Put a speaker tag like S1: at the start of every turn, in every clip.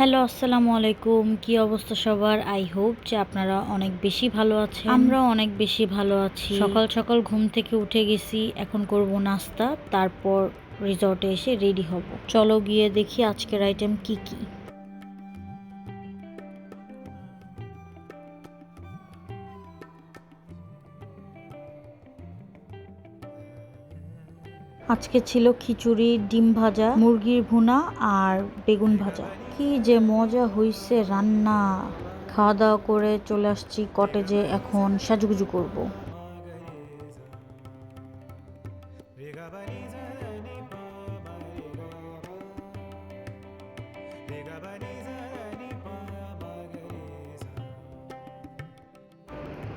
S1: Hello, আসসালামু আলাইকুম। কি অবস্থা সবার? আই হোপ যে আপনারা অনেক বেশি ভালো আছেন। আমরাও অনেক বেশি ভালো আছি। সকাল সকাল ঘুম থেকে উঠে গেছি, এখন করব নাস্তা, তারপর রিসর্টে এসে রেডি হব। চলো গিয়ে দেখি আজকের আইটেম কি কি। আজকে ছিল খিচুড়ি, ডিম ভাজা, মুরগির ভুনা আর বেগুন ভাজা। কি যে মজা হইছে রান্না! খাওয়া দাওয়া করে চলে আসছি কটেজে, এখন সাজুগুজু করব।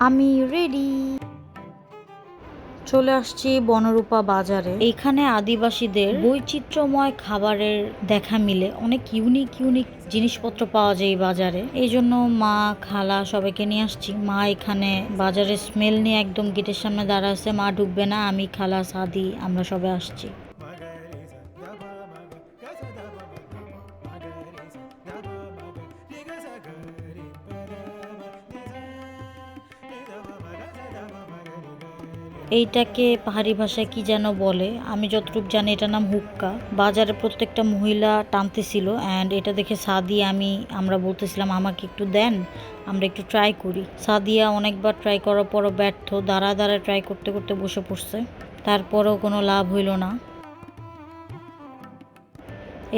S1: আমি রেডি। চলে আসছি বনরূপা বাজারে। এইখানে আদিবাসীদের বৈচিত্র্যময় খাবারের দেখা মিলে, অনেক ইউনিক ইউনিক জিনিসপত্র পাওয়া যায় এই বাজারে। এই জন্য মা, খালা সবাইকে নিয়ে আসছি। মা এখানে বাজারের স্মেল নিয়ে একদম গেটের সামনে দাঁড়া আছে, মা ঢুকবে না, আমি, খালা, সাদি আমরা সবাই আসছি। এইটাকে পাহাড়ি ভাষায় কি যেন বলে, আমি যতটুকু জানি এটার নাম হুক্কা। বাজারে প্রত্যেকটা মহিলা টানতেছিল, অ্যান্ড এটা দেখে সাদিয়া আমরা বলতেছিলাম আমাকে একটু দেন, আমরা একটু ট্রাই করি। সাদিয়া অনেকবার ট্রাই করার পরও ব্যর্থ, দাঁড়ায় দাঁড়ায় ট্রাই করতে করতে বসে পড়ছে, তারপরেও কোনো লাভ হইল না।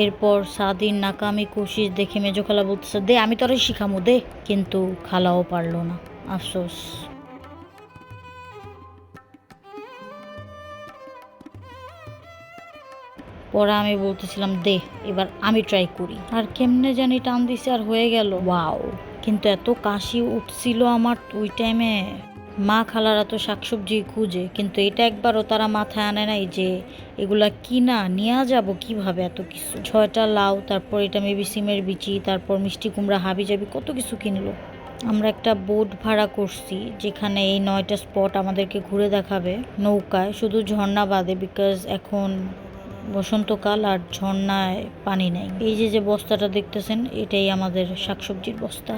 S1: এরপর সাদির নাকামি কোশিশ দেখে মেজো খালা বলতেছে, দে আমি তোরে শিখামো দে, কিন্তু খালাও পারলো না, আফসোস। পরে আমি বলতেছিলাম দে এবার আমি ট্রাই করি, আর কেমনে জানি টান দিছে আর হয়ে গেল, ওয়াও! কিন্তু এত কাশি উঠছিল আমার ওই টাইমে। মা খালারা তো শাকসবজি খুঁজে, কিন্তু এটা একবারও তারা মাথায় আনে নাই যে এগুলা কিনা নিয়ে যাব কিভাবে, এত কিছু, 6টা লাউ, তারপর এটা মেবি সিমের বিচি, তারপর মিষ্টি কুমড়া, হাবি জাবি কত কিছু কিনলো। আমরা একটা বোট ভাড়া করছি, যেখানে এই 9টা স্পট আমাদেরকে ঘুরে দেখাবে নৌকায়, শুধু ঝর্ণা বাদে, বিকজ এখন বসন্তকাল আর ঝর্ণায় পানি নেই। এই যে যে বস্তাটা দেখতেছেন, এটাই আমাদের শাকসবজির বস্তা।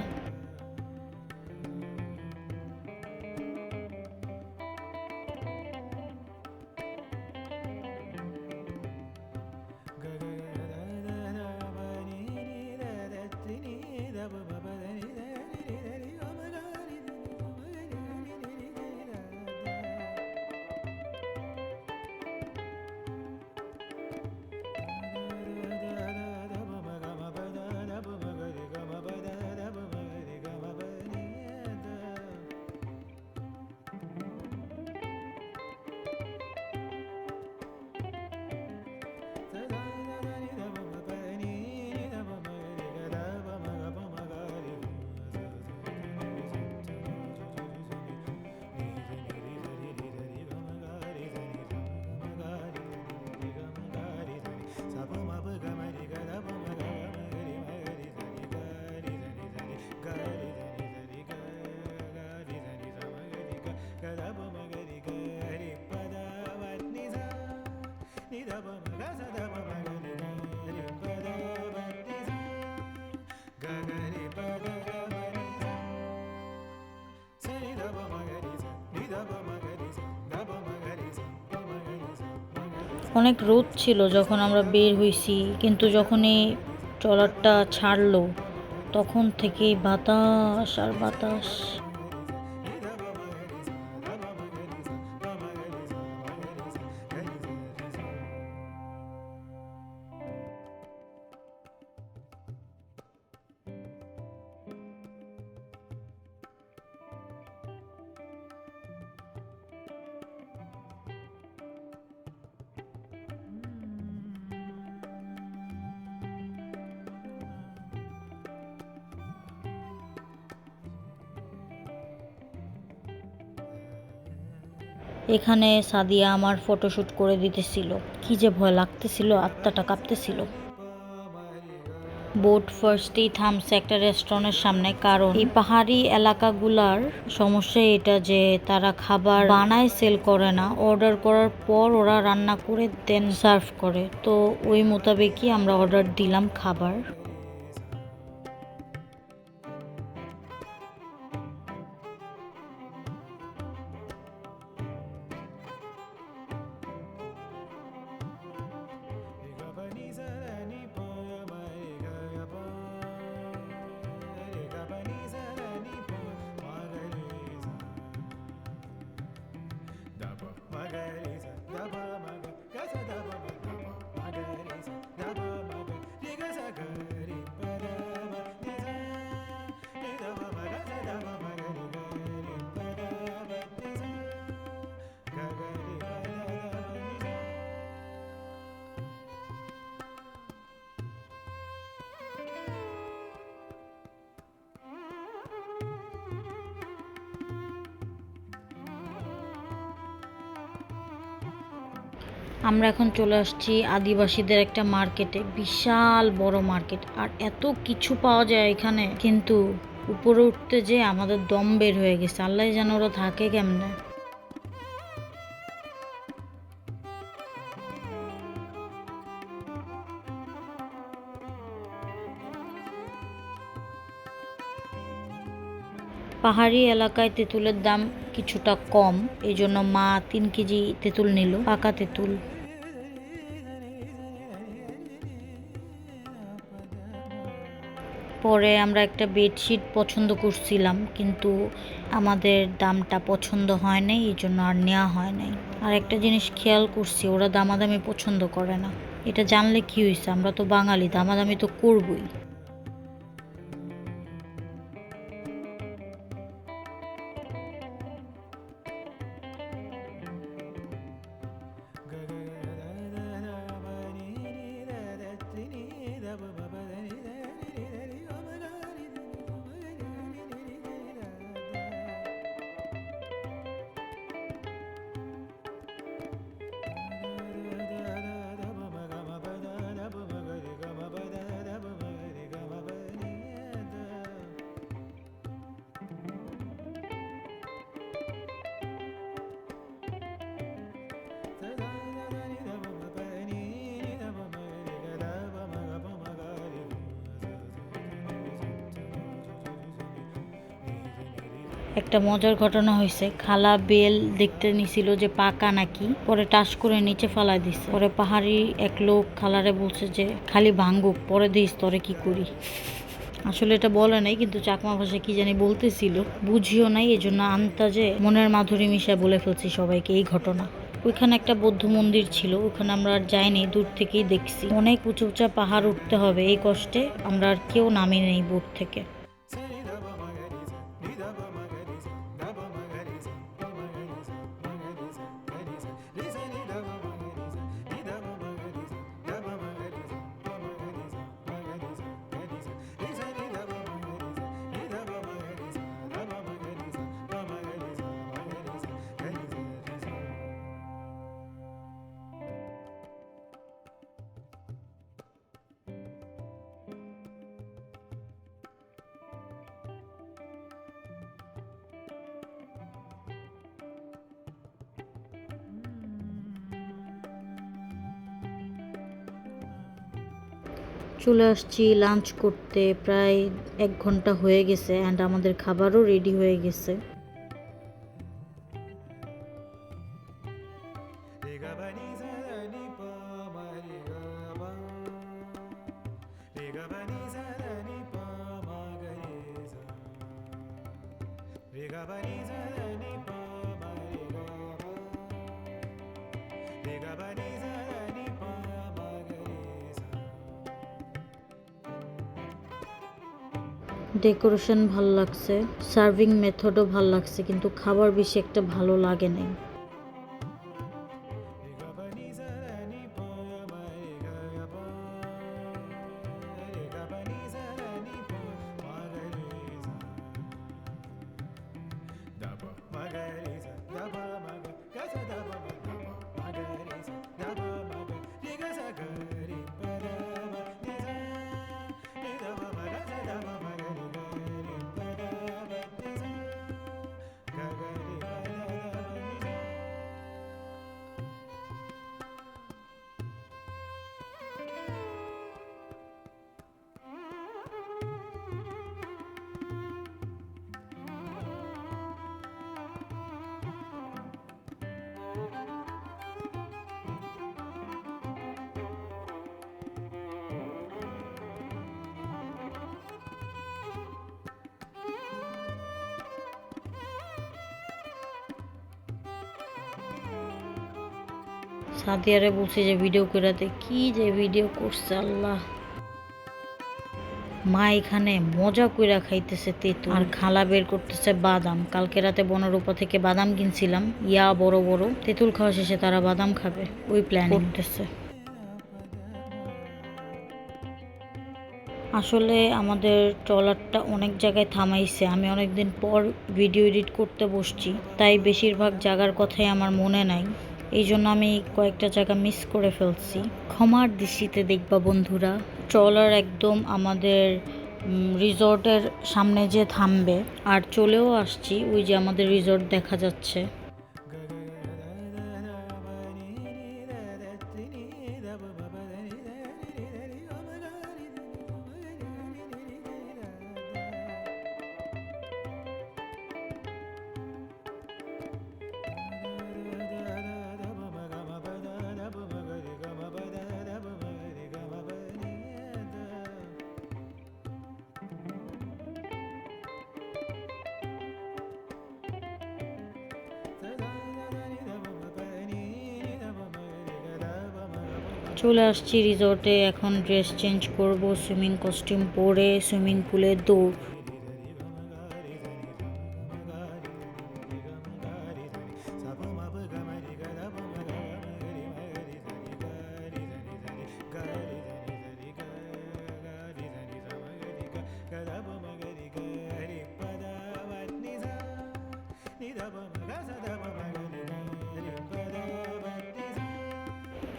S1: অনেক রোদ ছিল যখন আমরা বের হইছি, কিন্তু যখনই ট্রলারটা ছাড়লো তখন থেকেই বাতাস আর বাতাস। এখানে সাদিয়া আমার ফটোশ্যুট করে দিতেছিল, কি যে ভয় লাগতেছিল, আত্মাটা কাঁপতেছিল। বোট ফার্স্টেই থামছে একটা রেস্টুরেন্টের সামনে, কারণ এই পাহাড়ি এলাকাগুলার সমস্যা এটা যে তারা খাবার বানায় সেল করে না, অর্ডার করার পর ওরা রান্না করে দেন সার্ভ করে। তো ওই মোতাবেকই আমরা অর্ডার দিলাম খাবার। আমরা এখন চলে আসছি আদিবাসীদের একটা মার্কেটে, বিশাল বড় মার্কেট, আর এত কিছু পাওয়া যায় এখানে, কিন্তু উপরে উঠতে যে আমাদের দম বের হয়ে গেছে। আল্লাহ জানে ওরা থাকে কেমনে। পাহাড়ি এলাকায় তেঁতুলের দাম কিছুটা কম, এই জন্য মা 3 কেজি তেঁতুল নিল, পাকা তেঁতুল। পরে আমরা একটা বেডশিট পছন্দ করছিলাম, কিন্তু আমাদের দামটা পছন্দ হয় নাই, এই জন্য আর নেওয়া হয় নাই। আর একটা জিনিস খেয়াল করছি, ওরা দামাদামি পছন্দ করে না। এটা জানলে কি হয়েছে, আমরা তো বাঙালি, দামাদামি তো করবই। একটা মজার ঘটনা হয়েছে, খালা বেল দেখতে নিছিল যে পাকা নাকি, পরে টাস করে নিচে ফালাই দিছে। পরে পাহাড়ি এক লোক খালারে বলছে যে খালি ভাঙ্গুক, পরে দিস তোরে কি করি। আসলে এটা বলে নাই, কিন্তু চাকমা ভাষায় কি জানি বলতেছিল, বুঝিও নাই, এজন্য আন্তাজে মনের মাধুরী মিশায় বলে ফেলছি সবাইকে এই ঘটনা। ওইখানে একটা বৌদ্ধ মন্দির ছিল, ওখানে আমরা আর যাইনি, দূর থেকেই দেখছি। অনেক উঁচু উঁচা পাহাড় উঠতে হবে, এই কষ্টে আমরা আর কেউ নামি নেই বোট থেকে। চলে আসছি লাঞ্চ করতে, প্রায় 1 ঘন্টা হয়ে গেছে, অ্যান্ড আমাদের খাবারও রেডি হয়ে গেছে। ডেকোরেশন ভাল লাগছে, সার্ভিং মেথডও ভাল লাগছে, কিন্তু খাবার বেশি একটা ভালো লাগে নাই। সাদিয়ারে বলছি যে ভিডিও করাতে, কি যে ভিডিও করছে আল্লাহ। মা এখানে মজা কইরা খাইতেছে তেঁতুল, আর খালা বের করতেছে বাদাম। কালকে রাতে বনরূপা থেকে বাদাম কিনছিলাম, বড় বড়। তেঁতুল খাওয়া শেষে তারা বাদাম খাবে, ওই প্ল্যান করতেছে। আসলে আমাদের ট্রলারটা অনেক জায়গায় থামাইছে, আমি অনেকদিন পর ভিডিও এডিট করতে বসছি, তাই বেশিরভাগ জায়গার কথাই আমার মনে নাই। এই জন্য আমি কয়েকটা জায়গা মিস করে ফেলছি। ক্ষমার দৃষ্টিতে দেখবা বন্ধুরা। ট্রলার একদম আমাদের রিসর্টের সামনে যে থামবে, আর চলেও আসছি। ওই যে আমাদের রিসর্ট দেখা যাচ্ছে। চলে আসছি রিসর্টে। এখন ড্রেস চেঞ্জ করব, সুইমিং কস্টিউম পরে সুইমিং পুলে দৌড়।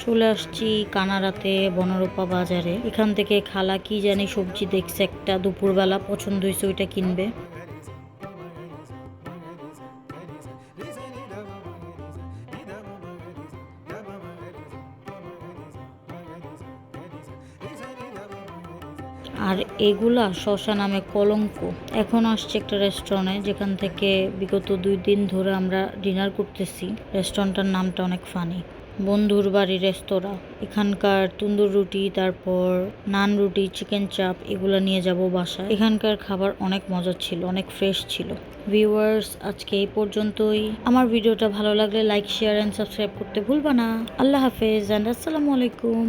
S1: চলে আসছি কানাড়াতে বনরূপা বাজারে। এখান থেকে খালা কি জানি সবজি দেখছে একটা, দুপুরবেলা পছন্দ হয়েছে, ওইটা কিনবে। আর এগুলা শশা নামে কলঙ্ক। এখন আসছে একটা রেস্টুরেন্টে, যেখান থেকে বিগত 2 দিন ধরে আমরা ডিনার করতেছি। রেস্টুরেন্টটার নামটা অনেক ফানি, বন্ধুর বাড়ি রেস্তোরাঁ। এখানকার তন্দুর রুটি, তারপর নান রুটি, চিকেন চাপ, এগুলো নিয়ে যাব বাসায়। এখানকার খাবার অনেক মজা ছিল, অনেক ফ্রেশ ছিল। ভিউয়ার্স, আজকে এই পর্যন্তই। আমার ভিডিওটা ভালো লাগলে লাইক, শেয়ার এন্ড সাবস্ক্রাইব করতে ভুলবা না। আল্লাহ হাফেজ এন্ড আসসালামু আলাইকুম।